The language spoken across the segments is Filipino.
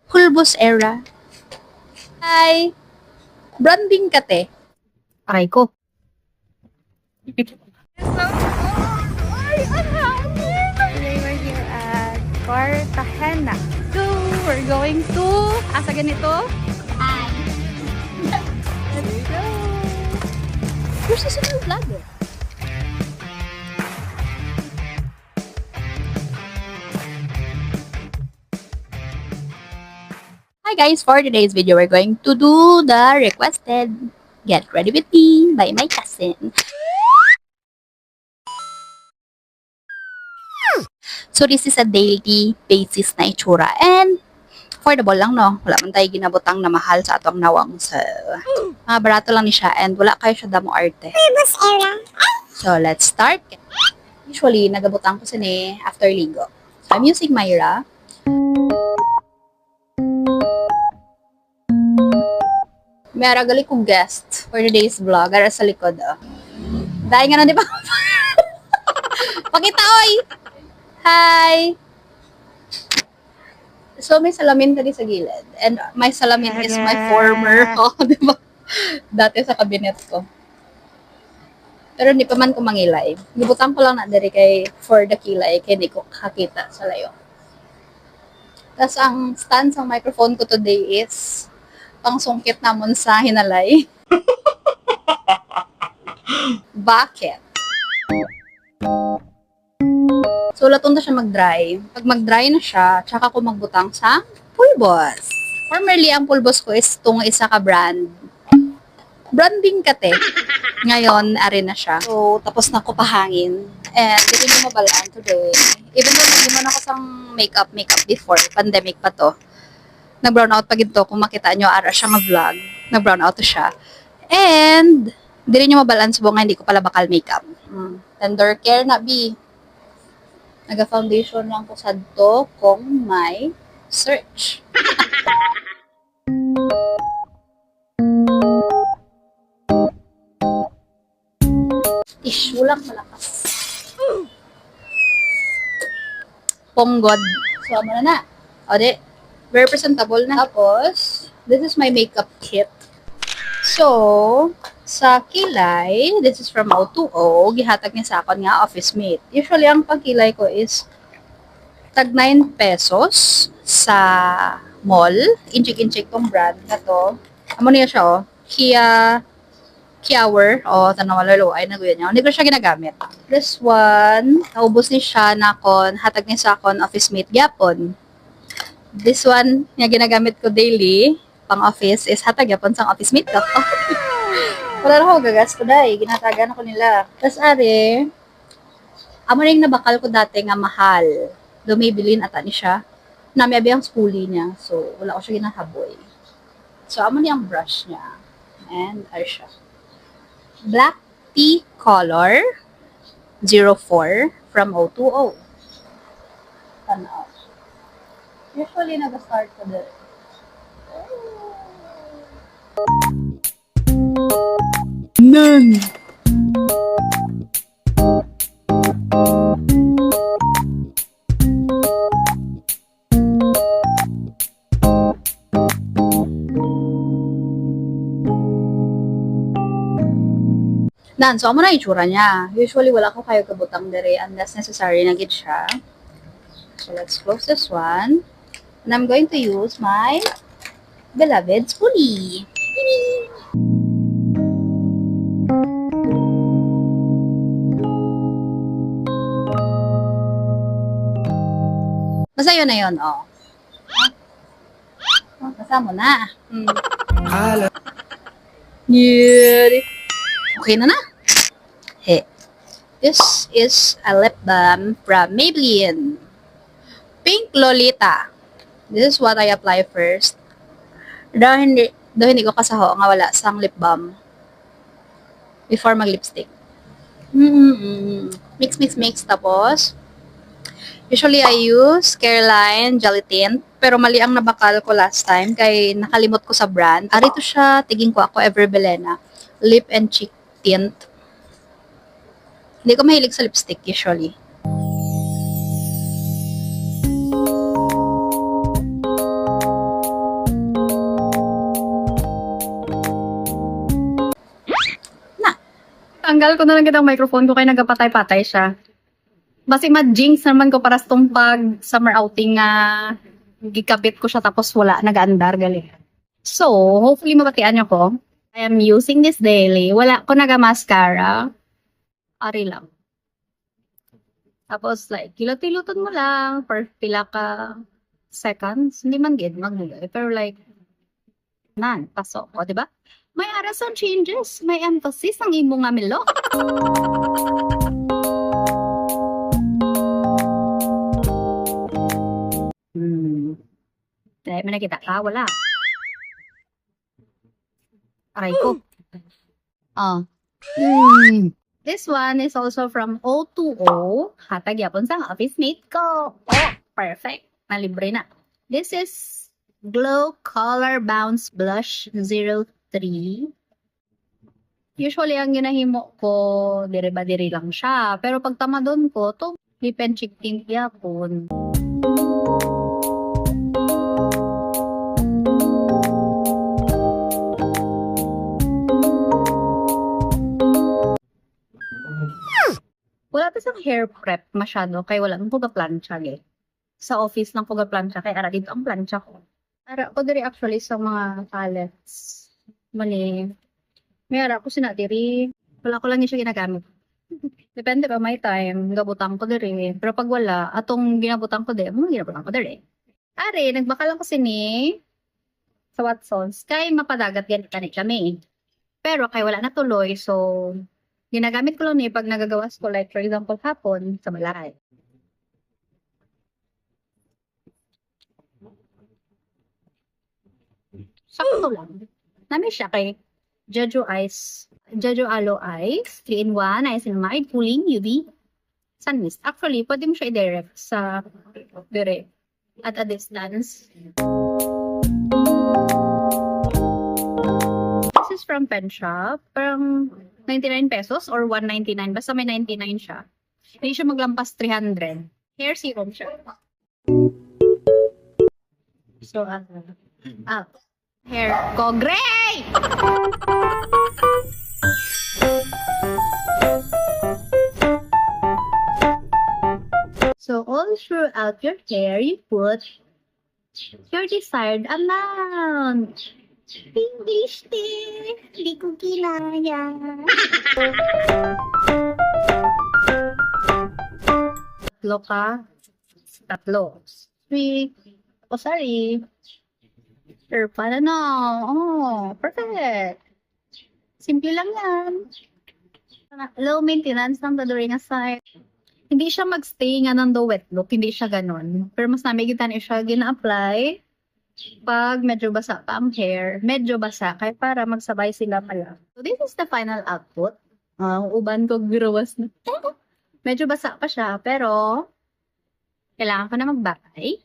Pulbos era. Hi! Branding ka, te. Aray ko. Today we're here at Cartagena. So, we're going to... Asa ganito? Hi! There we go! You're seasonal vlogger. Hi guys! For today's video, we're going to do the requested Get Ready With Me by my cousin. So, this is a daily basis na itsura. And, affordable lang, no? Wala man tayo ginabutang na mahal sa atong nawang sa... barato lang ni siya and wala kayo siya damo arte. So, let's start. Usually, nagabutang ko sini after ligo. So, I'm using Myra. May aragali kong guest for today's vlog. Ara sa likod, oh. Dahil nga na, di ba? Pakita, oy! Hi! So, may salamin tadi sa gilid. And my salamin is my former, di ba? Dati sa kabinet ko. Pero hindi pa man ko mangilay. Gibutang ko lang na dari kay for the kilay, kaya hindi ko kakita sa layo. Tapos ang stand sa microphone ko today is pangsungkit namon sa hinalay. Bakit? So, laton na siya mag-dry. Pag mag-dry na siya, tsaka ko magbutang sa pulbos. Formerly, ang pulbos ko is itong isa ka brand. Branding ka, te. Ngayon, ari na siya. So, tapos na ko pahangin. And, hindi mo mabalaan today. Even though, hindi mo na ako sang makeup before. Pandemic pa to. Nag-brown out pa ginto. Kung makita nyo, ara siya nga vlog. Nag-brown out to siya. And, hindi rin nyo mabalaan sa bunga, hindi ko pala bakal makeup. Tender care na, B. Naga-foundation lang ko sa to kung may search. Tissue lang malakas. Ponggod. So, ano na. O, di. Very presentable na. Tapos, this is my makeup kit. So, sa kilay, this is from O2O. Gihatag niya sa akin nga office mate. Usually, ang pagkilay ko is tag 9 pesos sa mall. Inchik-inchik tong brand na to. Amo niya siya, oh. Kiawer. O, tanaw lalo. Ay, naguyan niya. Hindi ko siya ginagamit. This one, naubos ni siya na kon, hatag niya sa akon office mate gyapon. This one, nga ginagamit ko daily, pang office, is hatag yapon sa office mate ko. Wala na ako gagas ko dahil. Ginatagan ako nila. Tapos, are, amo na yung nabakal ko dati nga mahal. Lumibilin ata ni siya. Namiabi ang schoolie niya. So, wala ko siya ginahaboy. So, amo niya ang brush niya. And, are siya. Black Tea Color 04 from O2O. Tanaw. Usually, nag-start ko din. None. Nan, so amo na itsura niya. Usually, wala ko kayo kabutang dere unless necessary na gid siya. So, let's close this one. And I'm going to use my beloved spoolie. Basta yun na yun, oh. Oh, basta mo na. Yeah. Okay na na. Hey. This is a lip balm from Maybelline. Pink Lolita. This is what I apply first. Dahil hindi ko kasaho nga wala sang lip balm before mag-lipstick. Mix. Tapos, usually I use Careline Jelly Tint. Pero mali ang nabakal ko last time kay nakalimot ko sa brand. Arito siya, tiging ko ako Ever Belena. Lip and cheek tint. Hindi ko mahilig sa lipstick usually. Tinanggal ko na lang kitang microphone ko kaya nagapatay-patay siya. Basi ma-jinx naman ko para sa tong pag summer outing nga gikabit ko siya tapos wala, nag-andar gali. So, hopefully mabatian niyo ko. I am using this daily. Wala ko naga-mascara. Ari lang. Tapos like, kilot-kiloton mo lang for pila ka seconds. Hindi man gid magmulay. Pero like, pasok. O, diba? May aras ang changes. May emphasis ang imo nga milo. Dahil may nakita ka, wala. Aray ko. Oh. This one is also from O2O. Hatag yapon sa office mate ko. Oh, perfect. Nalibre na. This is Glow Color Bounce Blush 03. Usually, ang ginahimo ko, dire ba dire lang siya. Pero pag tamadon ko, to lip and cheek tint yapon. Wala pa siyang hair prep masyado, kaya wala nang puga-plancha eh. Sa office lang puga-plancha, kaya ara dito ang plancha ko. Ara ko diri actually sa mga palettes. Mali. May ara ko sinadiri. Wala ko lang siya ginagamit. Depende pa may time, gabutang ko diri. Pero pag wala, atong ginabutang ko diri, ginabutang ko diri. Are, nagbaka lang ko sini sa Watsons, kay mapadagat ganit kami. Pero kay wala na tuloy, so ginagamit ko lang pag nagagawas ko, like for example, hapon sa balay. Sakto lang. Namin siya kay Jeju Aloe Eyes, 3-in-1, niacinamide, cooling, UV, sun mist. Actually, pwede mo siya i-direct sa direct at a distance. This is from Pen Shop. Parang 99 pesos or 199. Basta may 99 siya. Hindi siya maglampas 300. Hair serum siya. So, hair ko gray! So, all throughout your hair, you put your desired amount. English din. Hindi ko kinaya. Tatlo ka. Tatlo. Sweet. Oh, sorry. Sure, para na. Oh, perfect. Simple lang yan. Low maintenance ng taduring aside. Hindi siya magstay nga ng the wet look. Hindi siya ganun. Pero mas namigitan siya gina-apply pag medyo basa pa ang hair. Medyo basa. Kaya para magsabay sila pala. So, this is the final output. Uban ko girawas na. Medyo basa pa siya. Pero, kailangan ko na magbakay.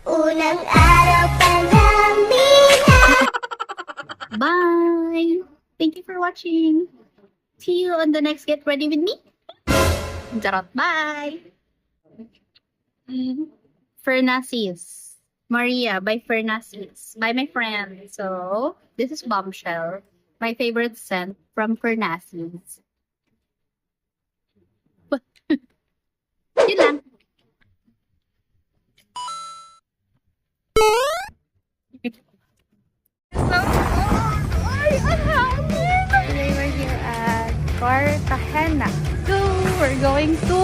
Unang araw pa namin. Bye! Thank you for watching. See you on the next Get Ready With Me. Charot, bye! Fernacis. Maria by Fernacis. By my friend. So, this is Bombshell. My favorite scent from Fernacis. Yun lang. Today we're here at Cartagena. So, we're going to...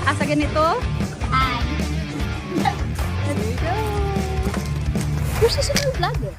Asa ganito? There you go. You're such a vlogger.